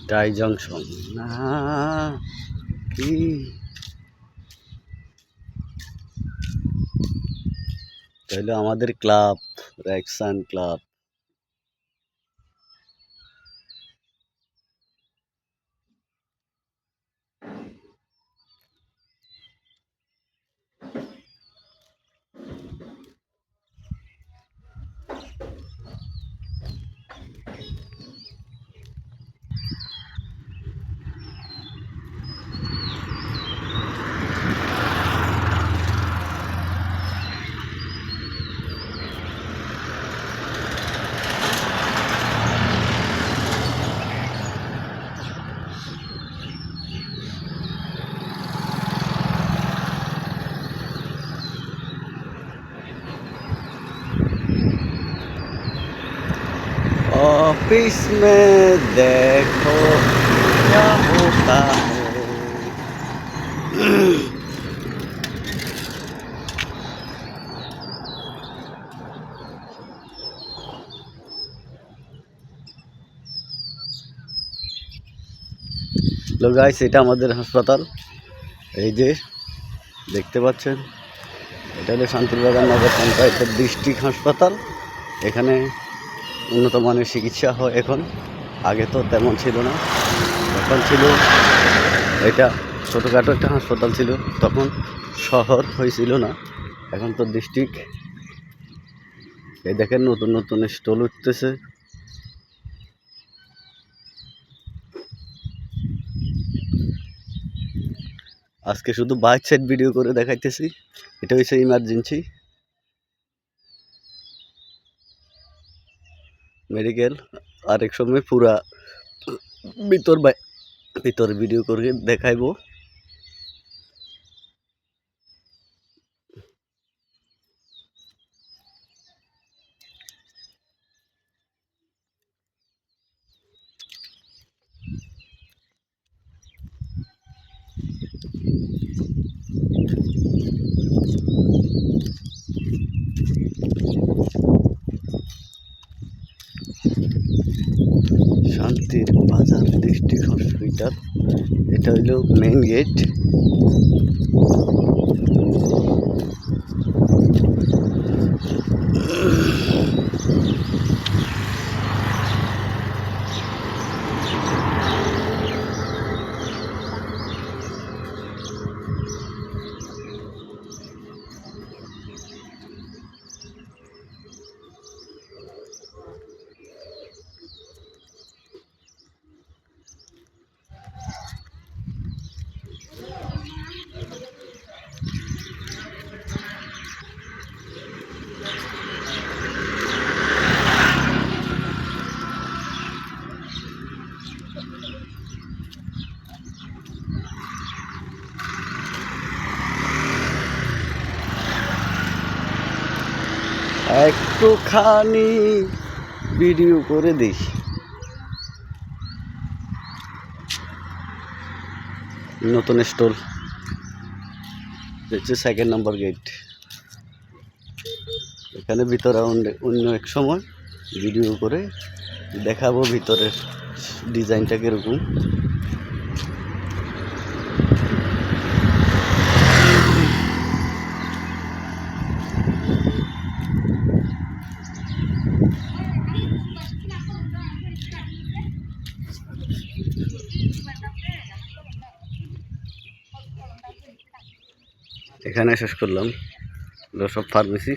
Die junction না কি তাহলে আমাদের ক্লাব রেক্সান ক্লাব। ऑफिस में देखो क्या होता है। लो गाइस, এটা আমাদের হাসপাতাল। এই যে দেখতে পাচ্ছেন, এটা হলো শান্তিবাগান নগর পঞ্চায়েতের ডিস্ট্রিক্ট হাসপাতাল। এখানে উন্নত মানের চিকিৎসা হয় এখন। আগে তো তেমন ছিল না, এখন ছিল এটা ছোটোখাটো একটা হাসপাতাল ছিল, তখন শহর হয়েছিল না, এখন তো ডিস্ট্রিক্ট। এই দেখেন নতুন নতুন স্টল উঠতেছে। আজকে শুধু বাইক সাইড ভিডিও করে দেখাইতেছি। এটা হচ্ছে ইমার্জেন্সি মেডিকেল। আরেক সময় পুরা ভিতর ভিডিও করে দেখাইবো। শান্তির বাজার ডিস্ট্রিক্ট হসপিটাল, এটা হইল মেইন গেট। একটুখানি ভিডিও করে দিস। নতুন স্টল হচ্ছে 2 নম্বর গেট। এখানে ভিতরে অন্য এক সময় ভিডিও করে দেখাবো ভিতরের ডিজাইনটা কিরকম। এখানে শেষ করলাম, সব ফার্মেসি।